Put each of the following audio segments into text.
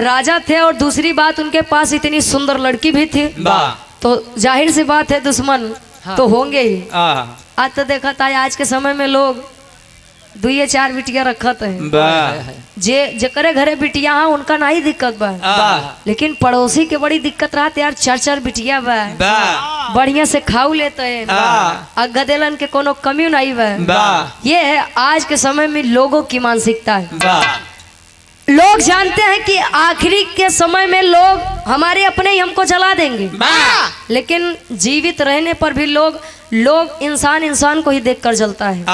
राजा थे और दूसरी बात उनके पास इतनी सुंदर लड़की भी थी, तो जाहिर सी बात है दुश्मन तो होंगे ही। आज तो देखा था आज के समय में लोग 2-4 बिटिया रखत है, जे करे घरे बिटिया है उनका नहीं दिक्कत बा, लेकिन पड़ोसी के बड़ी दिक्कत रहती यार, 4-4 बिटिया बा, बढ़िया से खाऊ लेते हैं, गदेलन के कोनो कमी नहीं बा। ये है आज के समय में लोगों की मानसिकता है। लोग जानते हैं कि आखिरी के समय में लोग हमारे अपने ही हमको जला देंगे, लेकिन जीवित रहने पर भी लोग इंसान को ही देखकर जलता है।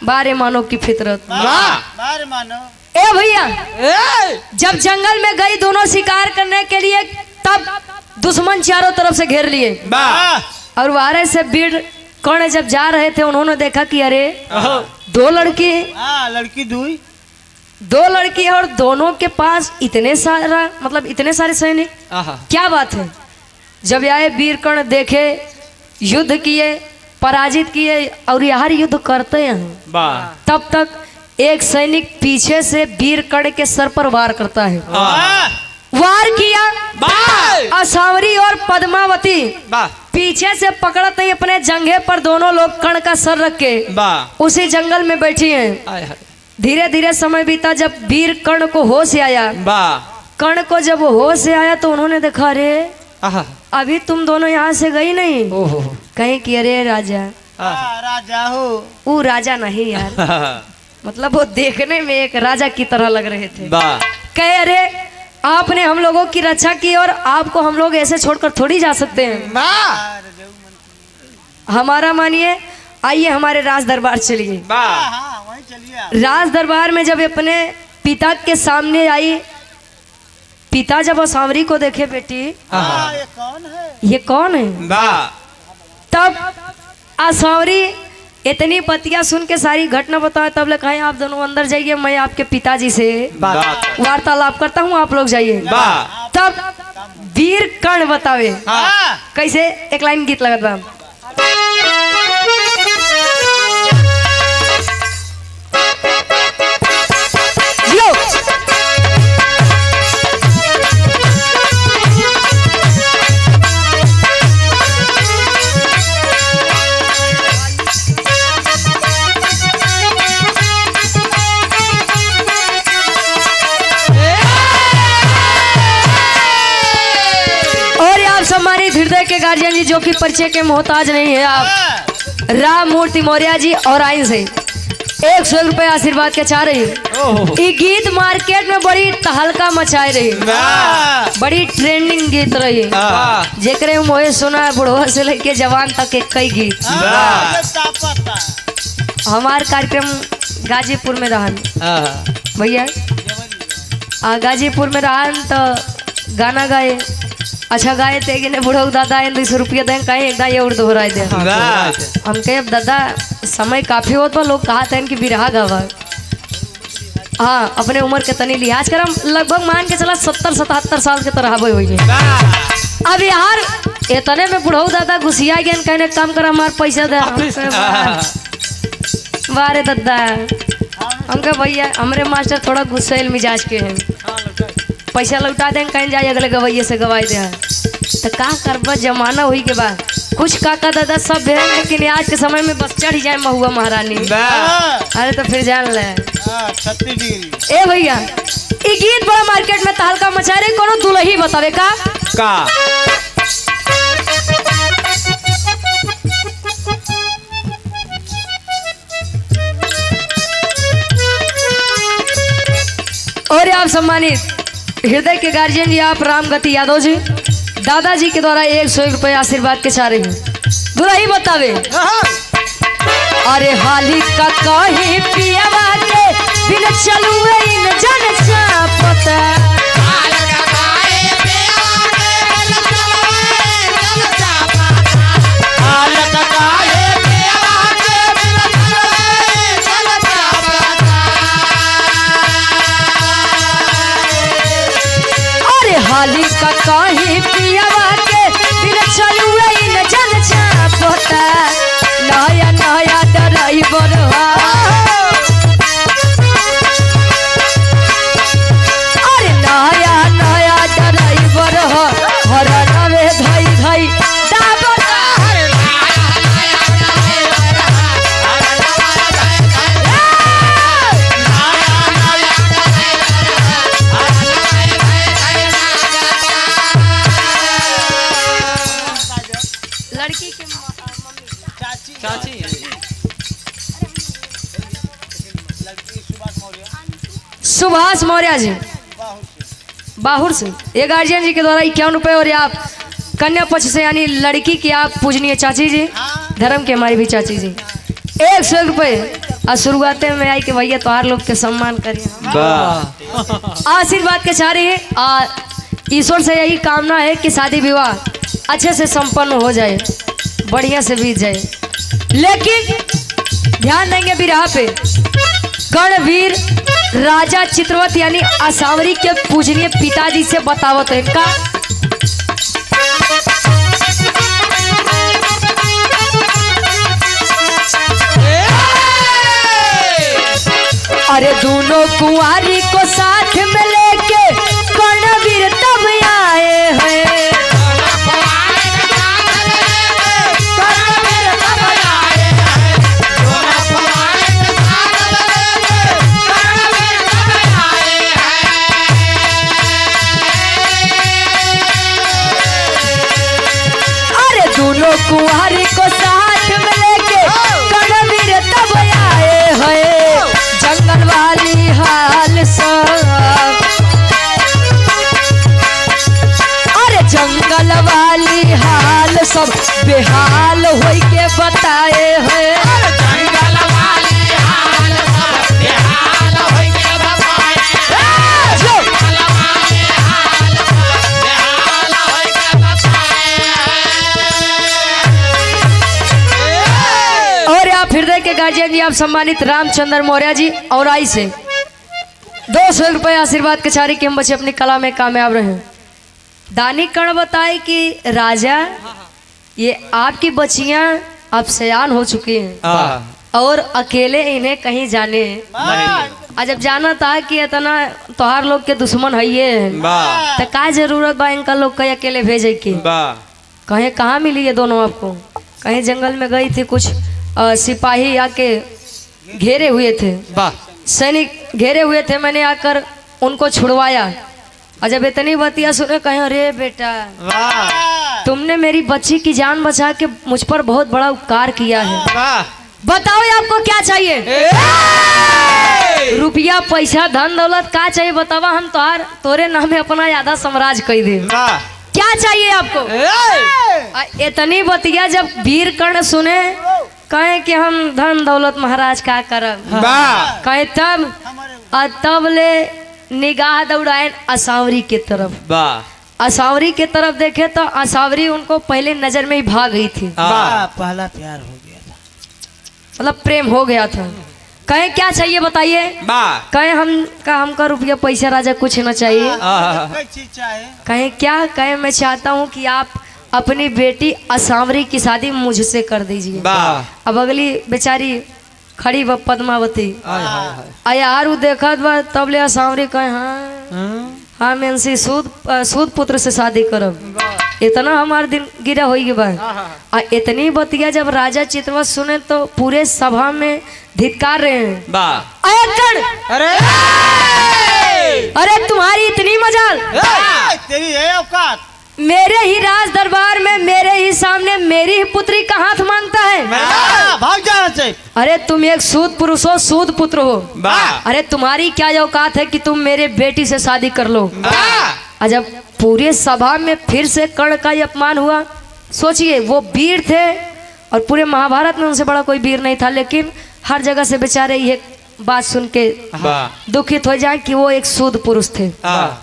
बारे मानव की फितरत। बारे मानव। ए भैया, जब जंगल में गई दोनों शिकार करने के लिए, तब दुश्मन चारों तरफ से घेर लिए और वारे से वीर कर्ण जब जा रहे थे, उन्होंने देखा कि अरे दो लड़की और दोनों के पास इतने सारे सैनिक, क्या बात है। जब आए वीर कर्ण देखे, युद्ध किए, पराजित किए और यार युद्ध करते हैं, तब तक एक सैनिक पीछे से वीर कर्ण के सर पर वार करता है। वार किया, असावरी और पद्मावती पीछे से पकड़ते ही अपने जंघे पर दोनों लोग कर्ण का सर रख के उसी जंगल में बैठी हैं। धीरे धीरे समय बीता, जब वीर कर्ण को होश आया, कर्ण को जब होश आया तो उन्होंने देखा अरे अभी तुम दोनों यहाँ से गई नहीं, कहीं कि अरे राजा हो, वो राजा नहीं यार, मतलब वो देखने में एक राजा की तरह लग रहे थे। कहे अरे आपने हम लोगों की रक्षा की और आपको हम लोग ऐसे छोड़कर थोड़ी जा सकते हैं, हमारा मानिए, आइए हमारे राज दरबार चलिए। राज दरबार में जब अपने पिता के सामने आई, पिता जब असावरी को देखे, बेटी ये कौन है, तब असावरी इतनी पतिया सुन के सारी घटना बताए, तब ले कहे आप दोनों अंदर जाइए, मैं आपके पिताजी से वार्तालाप करता हूँ, आप लोग जाइए। तब वीर कर्ण बतावे कैसे, एक लाइन गीत लगत बा। सम्मानित हृदय के गार्जियन जी, जो कि परिचय के मोहताज नहीं है, आप राम मूर्ति मौर्य जी और आइन से 100 रुपए आशीर्वाद के चाह रही। ये गीत मार्केट में बड़ी तहलका मचाए रही, बड़ी ट्रेंडिंग गीत रही, जेकरे मोहे सुना बुढ़वा से लेके जवान तक एक कई गीत। हमार कार्यक्रम गाजीपुर में रहन भैया, गाजीपुर में रहन तो गाना गाए, अच्छा गाए थे कि बुढ़ऊ दादा 200 रुपया दें, कहीं एक ये और दोहराए दे। हम कहे अब दादा समय काफी होता, लोग कहा था कि बिरहा गावा, हाँ अपने उम्र के तनी लिहाज कर, हम लगभग मान के चला 70-77 साल के तरह हुई। अब यार इतने में बुढ़ऊ दादा घुसिया गया, कहने काम कर हमारे पैसा दे, बारे दादा हम कहे भैया हमारे मास्टर थोड़ा गुस्सेल मिजाज के हैं, पैसा लौटा दें, कहीं जाए अगले गवैये से गवाई दे, तो का करबा, जमाना हुई के बाद कुछ काका दादा सब है, लेकिन आज के समय में बस चढ़ जाए महुआ महारानी, अरे तो फिर जान ले। ए भैया ये गीत बड़ा मार्केट में तहलका मचा रहे, कोनो दुल्ही बतावे का और आप सम्मानित हृदय के गार्जियन जी, आप रामगति यादव जी, दादाजी के द्वारा 100 रुपए आशीर्वाद के चाह रही। दुल्ही बतावे अरे हाली का कहीं पियावा के बिन चलू इन जन चापता, हाली का कहीं पियावा के बिन चलू इन जन चापता, नया नया ड्राइवर अरे सुभाष मौर्य जी बाहुर से ये गार्जियन जी के द्वारा 51 रुपये और आप कन्या पक्ष से यानी लड़की की आप पूजनीय चाची जी धर्म के हमारी भी चाची जी 100 रुपये और शुरुआत में आई कि भैया त्योहार लोग के सम्मान करिए आशीर्वाद के चाह रही है और ईश्वर से यही कामना है कि शादी विवाह अच्छे से संपन्न हो जाए बढ़िया से बीत जाए। लेकिन ध्यान देंगे बिरहा पे गणवीर राजा चित्रवत यानी आसावरी के पूजनीय पिताजी से बतावत है का अरे दोनों कुंवारी को साथ में लेके गणवीर तब आए हैं। कुंवारी को साथ में लेके गणवीर तब आए हैं। जंगल वाली हाल सब अरे जंगल वाली हाल सब बेहाल होई के बताए हैं। जंगल वाली हाल सब बेहाल होई के बताए हैं। जंगल वाली हाल सब बेहाल होई के बताए हैं। और आप हृदय के गार्जियन जी आप सम्मानित रामचंद्र मौर्य जी और आई से 200 रुपये आशीर्वाद के चारी कि हम बच्चे अपनी कला में कामयाब रहे। दानी कर्ण बताए कि राजा ये आपकी बच्चियां अब सयान हो चुकी हैं और अकेले इन्हें कहीं जाने हैं। जब जाना था कि इतना तोहार लोग के दुश्मन है ये तो का जरूरत बा इनका लोग कहीं अकेले भेजे की कहीं कहाँ मिली ये दोनों आपको? कहीं जंगल में गई थी कुछ सिपाही आके घेरे हुए थे सैनिक घेरे हुए थे मैंने आकर उनको छुड़वाया और जब इतनी बतिया सुने कहें अरे बेटा तुमने मेरी बच्ची की जान बचा के मुझ पर बहुत बड़ा उपकार किया है। बताओ आपको क्या चाहिए? रुपया पैसा धन दौलत क्या चाहिए बतावा हम तोरे नाम अपना आधा साम्राज्य कह दे। क्या चाहिए आपको? इतनी बतिया जब वीर कर्ण सुने कहे कि हम धन दौलत महाराज क्या करब कहे तब ले निगाह दौड़ाए असावरी के तरफ। असावरी के तरफ देखे तो असावरी उनको पहले नजर में ही भाग गई थी। पहला प्यार हो गया था मतलब प्रेम हो गया था। कहे क्या चाहिए बताइए? कहे हमका रुपया पैसा राजा कुछ न चाहिए। कहे क्या? कहे मैं चाहता हूँ कि आप अपनी बेटी असावरी की शादी मुझसे कर दीजिए। अब अगली बेचारी खड़ी व पद्मावती यार देखत बा तब ले असावरी कहे हाँ मैं इनसे सूद पुत्र से शादी करब। इतना हमारे दिन गिरा हो बा। इतनी बतिया जब राजा चित्रवत सुने तो पूरे सभा में धिक्कार रहे हैं। अरे तुम्हारी इतनी मजाल तेरी है औकात मेरे ही राज दरबार में मेरे ही सामने मेरी ही पुत्री का हाथ मांगता है। भाग जाना चाहिए। अरे तुम एक सूद पुरुष हो सूद पुत्र हो। अरे तुम्हारी क्या औकात है कि तुम मेरे बेटी से शादी कर लो। जब पूरे सभा में फिर से कर्ण का अपमान हुआ सोचिए वो वीर थे और पूरे महाभारत में उनसे बड़ा कोई वीर नहीं था लेकिन हर जगह से बेचारे ये बात सुन के दुखित हो जाए कि वो एक सूद पुरुष थे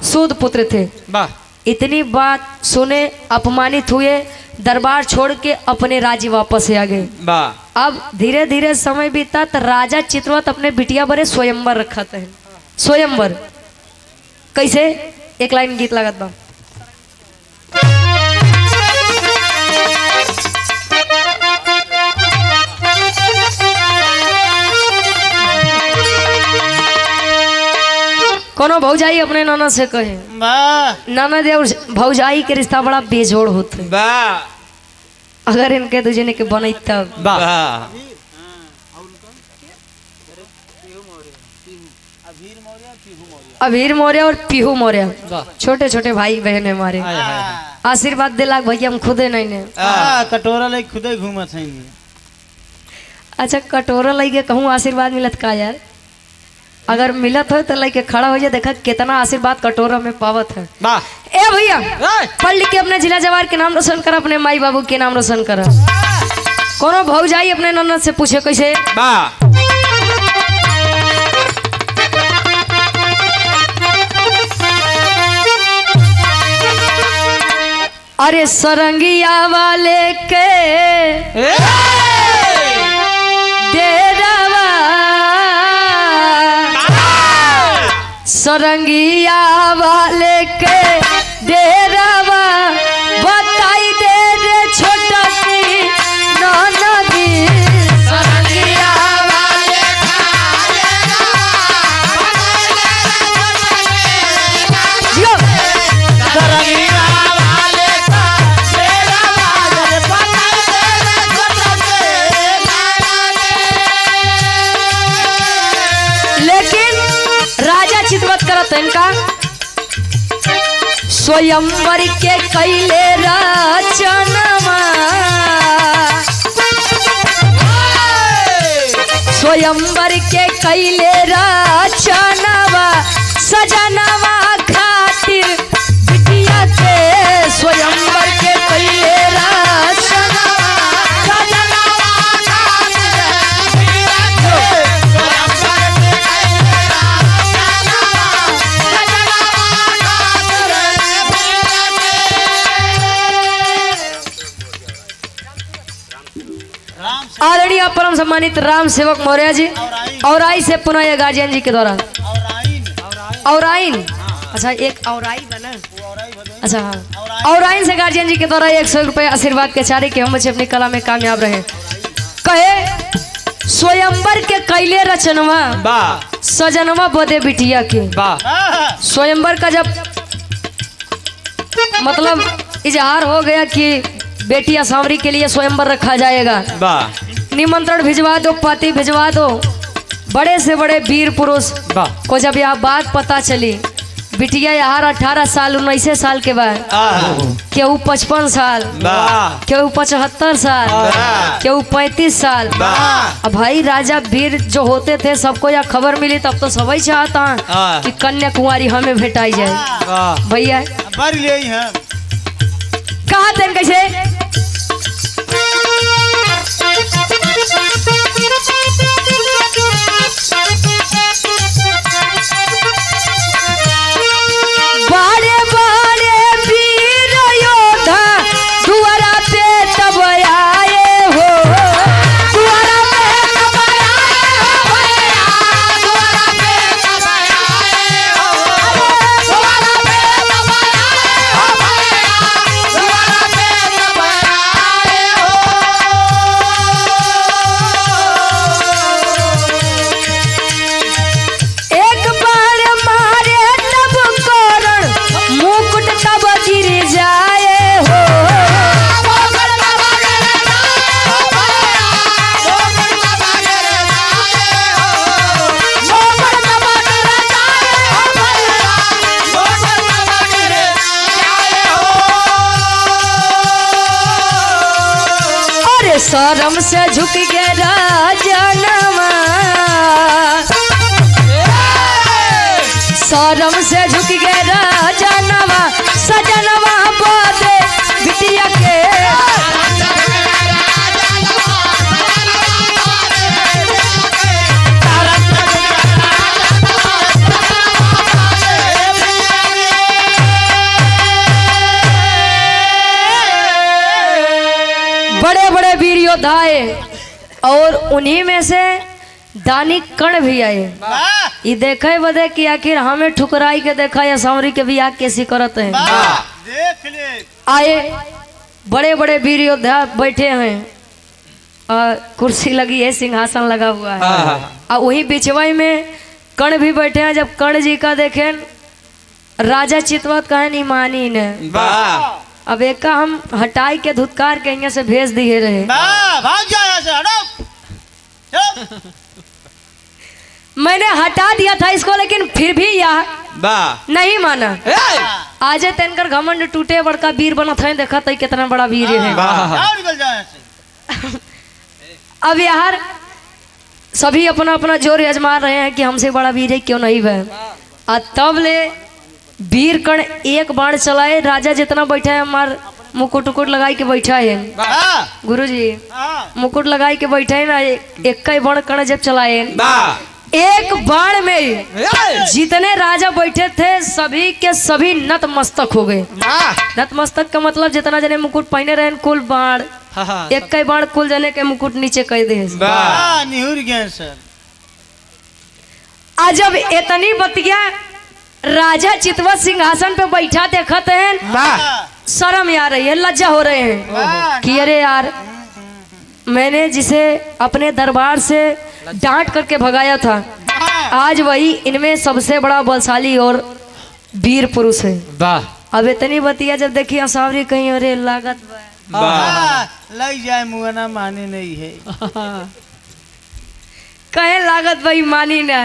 सूद पुत्र थे। इतनी बात सुने अपमानित हुए दरबार छोड़ के अपने राज्य वापस आ गए। अब धीरे धीरे समय बीता तो राजा चित्रवत अपने बिटिया बड़े स्वयंवर रखा था। स्वयंवर कैसे? एक लाइन गीत लागत बा। कोनो भौजाई अपने नाना से कहे नाना देव भौजाई के रिश्ता बड़ा बेजोड़ होते अगर इनके दूजने के बने तब। अभीर मौर्य और पीहू मौर्य छोटे छोटे भाई बहन हमारे आशीर्वाद दिला भैया हम खुदे नहीं ने कटोरा ले खुदे घूमत हैं। अच्छा कटोरा लगे कहूँ आशीर्वाद मिलत का यार? अगर मिलत हो तो लेके खड़ा हो जाए, देखा कितना आशीर्वाद कटोरा में पावत है। वाह ए भैया पढ़ लिख के अपने जिला जवार के नाम रोशन कर, अपने माई बाबू के नाम रोशन कर। कोनो भौजाई अपने ननद से पूछे कैसे, वाह अरे सरंगिया वाले के डेरावा, सरंगिया वाले के डेरावा बताई दे रे छोटा की ननदी। सरंगिया वाले जियो। लेकिन राजा चितवत करत इनका स्वयंवर के कैले रचनवा, स्वयंवर के कैले रचनवा सजनवा खातिर बिटिया के, स्वयंवर के कैले रचनवा सजनवा खातिर राम से आदरणीय परम सम्मानित राम सेवक मौर्य जी और आई से पुनः ये गार्जियन जी के द्वारा और आइन, अच्छा एक और आई बना, अच्छा हाँ और आइन से गार्जियन जी के द्वारा 100 रुपये आशीर्वाद के चारे के हम बच्चे अपनी कला में कामयाब रहे। कहे स्वयंवर के कैले रचनवा वाह सजनवा बदे बिटिया के। वाह स्वयंवर का जब मतलब इजहार हो गया कि बेटिया सांवरी के लिए स्वयंवर रखा जाएगा, वाह निमंत्रण भिजवा दो, पति भिजवा दो, बड़े से बड़े वीर पुरुष वाह को जब यह बात पता चली, बिटिया यार 18 साल 19 साल के बाद, केहू 55 साल, वाह केहू 75 साल, वाह केहू 35 साल। वाह अब भाई राजा वीर जो होते थे सबको यह खबर मिली तब तो सभी चाहता हाँ। कि कन्या कुंवारी हमें भेटाई जाए। वाह भैया बर ले हम कहा थे कैसे, बड़े बड़े वीर योद्धा दुआरा पे तब आए हो, दुआरा पे तब आए हो भैया, दुआरा पे तब आए हो, दुआरा पे तब आए हो भैया, दुआरा पे तब आए हो। एक बार मारे तब करण मुकुट तब गिर जाए हो, मुकुट तब गिर जाए हो भैया, मुकुट तब गिर जाए हो, मुकुट तब गिर जाए हो भैया, मुकुट तब गिर जाए हो। अरे शर्म से झुक गया राजनवा, शर्म से झुक गया राजनवा सजनवा बोले बिटिया के। बड़े बड़े वीर योद्धा आए और उन्हीं में से दानी कण भी आए। वाह ये देखे बदे कि आखिर हमें ठुकराई के देखा या सांवरी के बियाह कैसी करत है। वाह देख ले आए बड़े बड़े वीर योद्धा बैठे हैं और कुर्सी लगी है, सिंहासन लगा हुआ है और वही बिचवाई में कर्ण भी बैठे हैं। जब कर्ण जी का देखें राजा चितवत कहे नहीं मानी ने, वाह अब एक का हम हटाई के धुतकार के यहाँ से भेज दिए रहे। वाह भाग जा यहाँ से हटो चुप। मैंने हटा दिया था इसको लेकिन फिर भी यह वाह नहीं माना। आज तेनकर घमंड टूटे बड़का वीर बना था, देखा था कितना बड़ा वीर है। वाह जाओ निकल जाओ यहाँ से। अब यार सभी अपना अपना जोर आजमा रहे हैं कि हमसे बड़ा वीर है क्यों नहीं वह। तब ले वीर कर्ण एक बाण चलाए, राजा जितना बैठा है हमार मुकुट उकुट लगाई के बैठा है गुरुजी, मुकुट लगाई के बैठा है ना, एक ही बाण कर्ण जब चलाए, एक बाण में जितने राजा बैठे थे सभी के सभी नतमस्तक हो गए। नतमस्तक का मतलब जितना जने मुकुट पहने रहे कुल बाण, एक ही बाण कुल जने के मुकुट नीचे कह दे। निहुर गए सर। आज जब इतनी बतिया राजा चितवत सिंहासन पे बैठा देखत हैं, शर्म आ रही है, लज्जा हो रहे हैं कि अरे यार मैंने जिसे अपने दरबार से डांट करके भगाया था, आज वही इनमें सबसे बड़ा बलशाली और वीर पुरुष है। अब इतनी बतिया जब देखी असावरी कहीं अरे लागत लग जाए मुआना माने नहीं है कहे लागत भाई मानी ना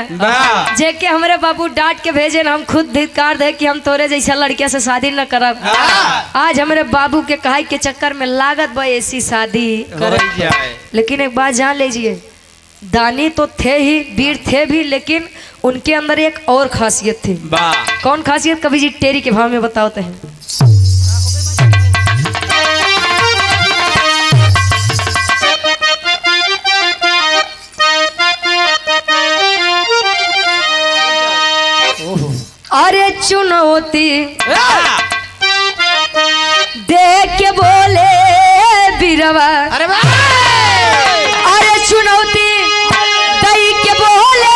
जेके हमरे बाबू डांट के भेजे ना, हम खुद धिक्कार दे कि हम तोरे जैसा लड़किया से शादी न करब। आज हमारे बाबू के कहाई के चक्कर में लागत भाई ऐसी शादी कर। लेकिन एक बात जान लीजिए, दानी तो थे ही, वीर थे भी, लेकिन उनके अंदर एक और खासियत थी। कौन खासियत कवि जी टेरी के भाव में बताते हैं। अरे चुनौती देख के बोले बीरवा, अरे चुनौती दई के बोले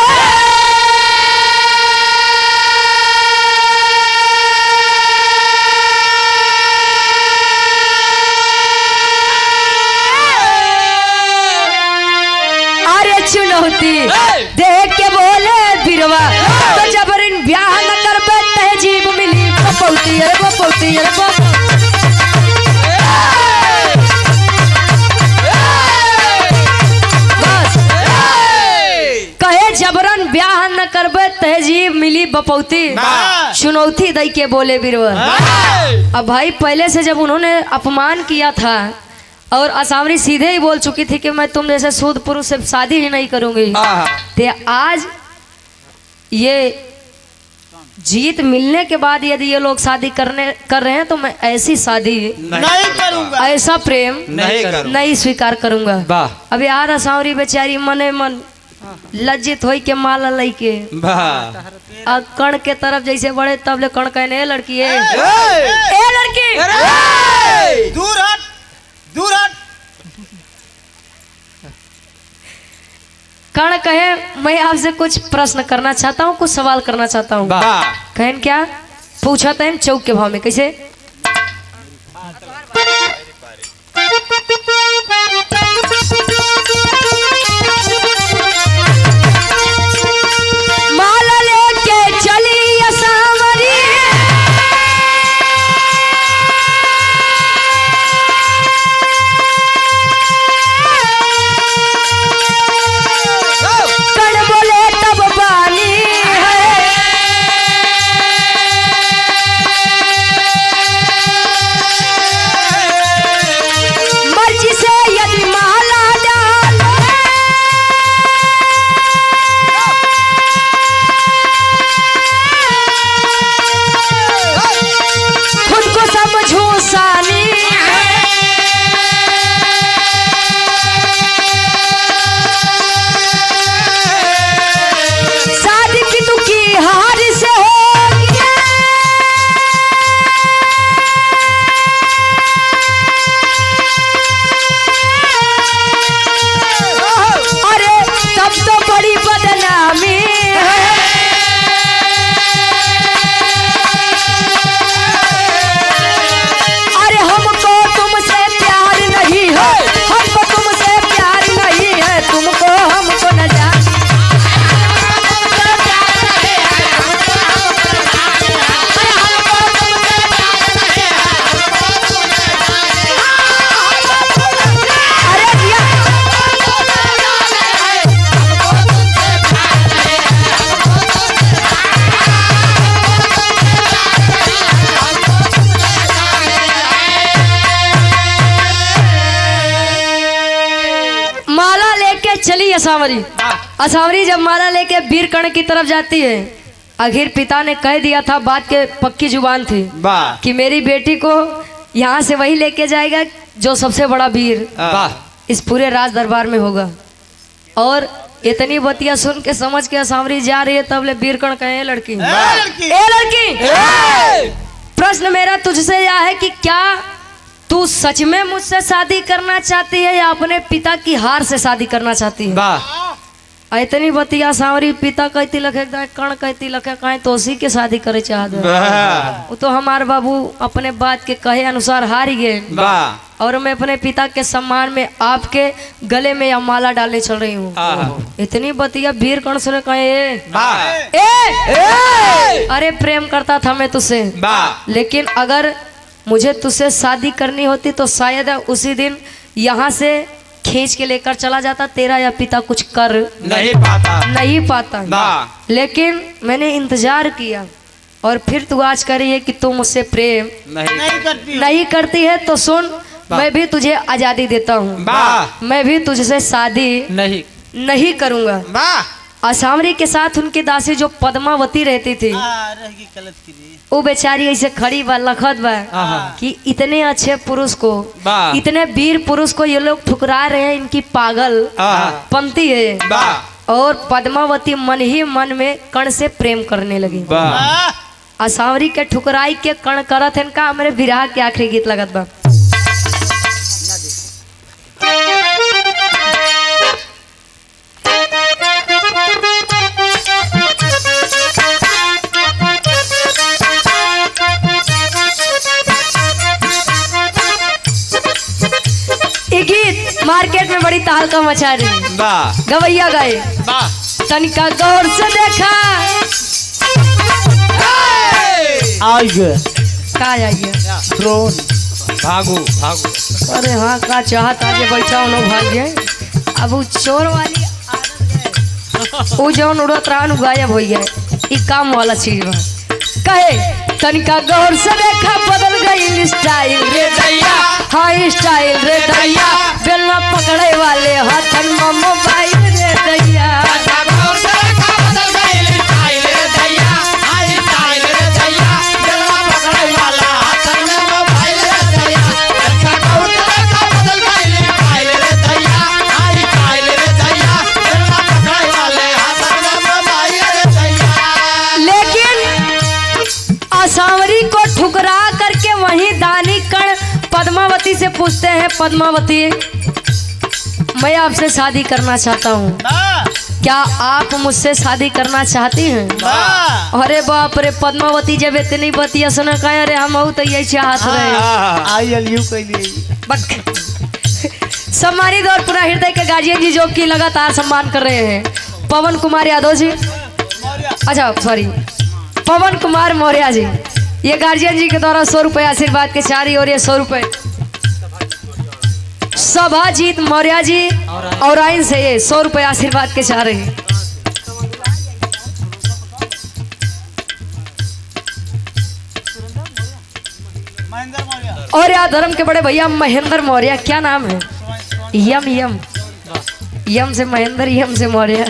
अरे चुनौती देख के बोले बीरवा, तो जबरन ब्याह न कर तहजीब मिली बपौती, अरे बपौती, अरे बस कहे जबरन ब्याह न करबे तहजीब मिली बपौती, चुनौती दई के बोले बीरवा। अब भाई पहले से जब उन्होंने अपमान किया था और असावरी सीधे ही बोल चुकी थी कि मैं तुम जैसे सूद पुरुष से शादी ही नहीं करूंगी, तो आज ये जीत मिलने के बाद यदि ये लोग शादी कर रहे हैं तो मैं ऐसी शादी नहीं करूंगा, ऐसा प्रेम नहीं स्वीकार करूंगा। अब यार असावरी बेचारी मने मन लज्जित होई के माला लई के कण के तरफ जैसे बढ़े तब ले कण कहने लड़की है, ए लड़की दूर हट, दूर हट। कर्ण कहे मैं आपसे कुछ प्रश्न करना चाहता हूँ, कुछ सवाल करना चाहता हूँ। कहन क्या पूछा था चौक के भाव में कैसे। माला लेके चली असावरी, चली असावरी। असावरी जब माला लेके वीरकर्ण की तरफ जाती है, आखिर पिता ने कह दिया था, बात के पक्की जुबान थी कि मेरी बेटी को यहाँ से वही लेके जाएगा जो सबसे बड़ा वीर इस पूरे राज दरबार में होगा। और इतनी बतिया सुन के समझ के असावरी जा रही है, तब ले वीरकर्ण कहे लड़की ए लड़की, प्रश्न मेरा तुझसे यह है कि क्या तू सच में मुझसे शादी करना चाहती है या अपने पिता की हार से शादी करना चाहती है? इतनी बतिया सावरी पिता कहती लखे कर्ण कहती लखे कहे तो उसी के शादी करे चाहत वो तो हमारे बाबू अपने बात के कहे अनुसार हार गए और मैं अपने पिता के सम्मान में आपके गले में या माला डालने चल रही हूँ। इतनी बतिया वीरकर्ण सुने कहे अरे प्रेम करता था मैं तुझसे, लेकिन अगर मुझे तुझसे शादी करनी होती तो शायद उसी दिन यहाँ से खींच के लेकर चला जाता, तेरा या पिता कुछ कर नहीं पाता। लेकिन मैंने इंतजार किया और फिर तू आज कह रही है कि तू मुझसे प्रेम नहीं करती है, तो सुन मैं भी तुझे आजादी देता हूँ, मैं भी तुझसे शादी नहीं करूँगा। असावरी के साथ उनकी दासी जो पद्मावती रहती थी, वो बेचारी ऐसे खड़ी बा लखत बा कि इतने अच्छे पुरुष को, इतने वीर पुरुष को ये लोग ठुकरा रहे हैं, इनकी पागल पंथी है। और पद्मावती मन ही मन में कर्ण से प्रेम करने लगी। असावरी के ठुकराई के कर्ण करत है इनका हमारे विराह के आखिरी गीत लगत बा। गीत मार्केट में बड़ी तहलका मचा रही, गवैया गाए तनिका गौर से देखा भागो। अरे हाँ का चाहत आगे बैठा उन्होंने भाग गए। अब वो चोर वाली वो जौन उड़त रहा गायब हो गया, ये काम वाला चीज बा। कहे तनिका गौर से देखा बदल गई स्टाइल रे दैया, हाँ स्टाइल रे दैया, बेलना पकड़े वाले हाथन में मोबाइल रे दैया। असावरी को ठुकरा करके वहीं दानी कर्ण पद्मावती से पूछते हैं, पद्मावती मैं आपसे शादी करना चाहता हूँ, क्या आप मुझसे शादी करना चाहती हैं? अरे बाप रे, पद्मावती जब इतनी बतिया सुना कहे अरे हम तो यही चाहत रहे। सम्मानित और पूरा हृदय के गार्जियन जी जो कि लगातार सम्मान कर रहे हैं, पवन कुमार यादव जी, अच्छा सॉरी पवन कुमार मौर्य जी, ये गार्जियन जी के द्वारा 100 रुपये आशीर्वाद के चारी और ये 100 रुपये सभाजीत मौर्य जी और आइन से ये 100 रुपये आशीर्वाद के चाह रहे। और यहाँ धर्म के बड़े भैया महेंद्र मौर्य, क्या नाम है? यम से महेंद्र, यम से मौर्य।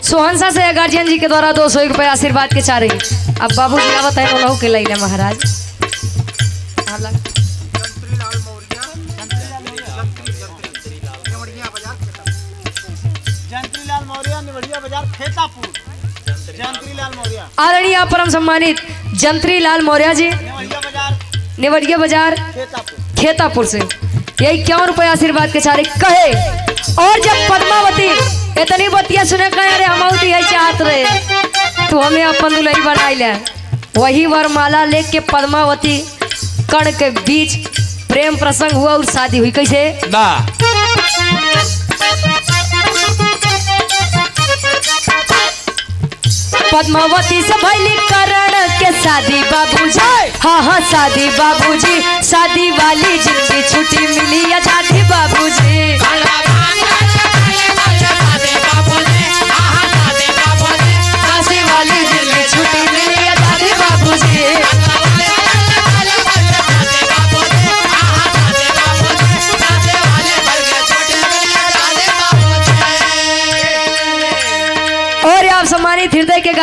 सोहनसा से गार्जियन जी के द्वारा 200 रुपये आशीर्वाद के चारे। अब बाबू जी आवत है उन्हों के लैले महाराज। आदरणीय परम सम्मानित जंत्री लाल मौर्य जी, नेवड़िया बाजार खेतापुर से यही 51 रुपये आशीर्वाद के चारे। कहे और जब पद्मावती इतनी बतिया सुने कहे अरे हम यही चाहत रहे तो हमें अपन दुल्हन बनाई ले, वही वरमाला लेके पद्मावती कर्ण के बीच प्रेम प्रसंग हुआ और शादी हुई। कैसे? पद्मावती से भैली कर्ण के शादी बाबूजी, हाँ शादी बाबूजी, शादी वाली जिंदगी छुट्टी मिली आजादी बाबूजी। शादी वाली जिंदगी छुट्टी मिली आजादी बाबूजी।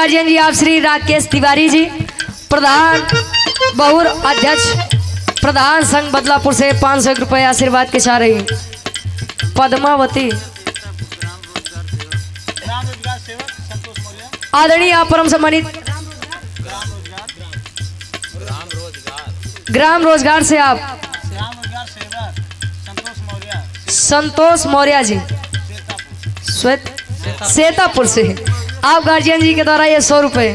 गार्जियन जी आप श्री राकेश तिवारी जी, प्रधान बहुर अध्यक्ष प्रधान संघ बदलापुर से 500 रुपये आशीर्वाद के चाह रही पद्मावती। ग्राम रोजगार सेवक संतोष मौर्य। आदरणीय आप परम सम्मानित ग्राम रोजगार से आप ग्राम रोजगार सेवक संतोष मौर्य जी सेतापुर से आप गार्जियन जी के द्वारा ये 100 रुपये।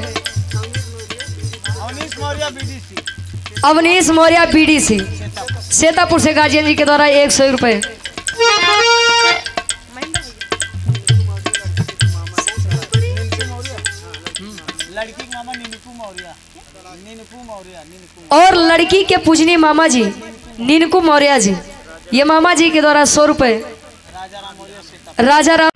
अवनीश मौर्य बीडीसी सेतापुर से गार्जियन जी के द्वारा 100 रुपये। लड़की मामा नीनकू मौर्य। और लड़की के पूजनी मामा जी नीनकू मौर्य जी, ये मामा जी के द्वारा 100 रुपये। राजा राम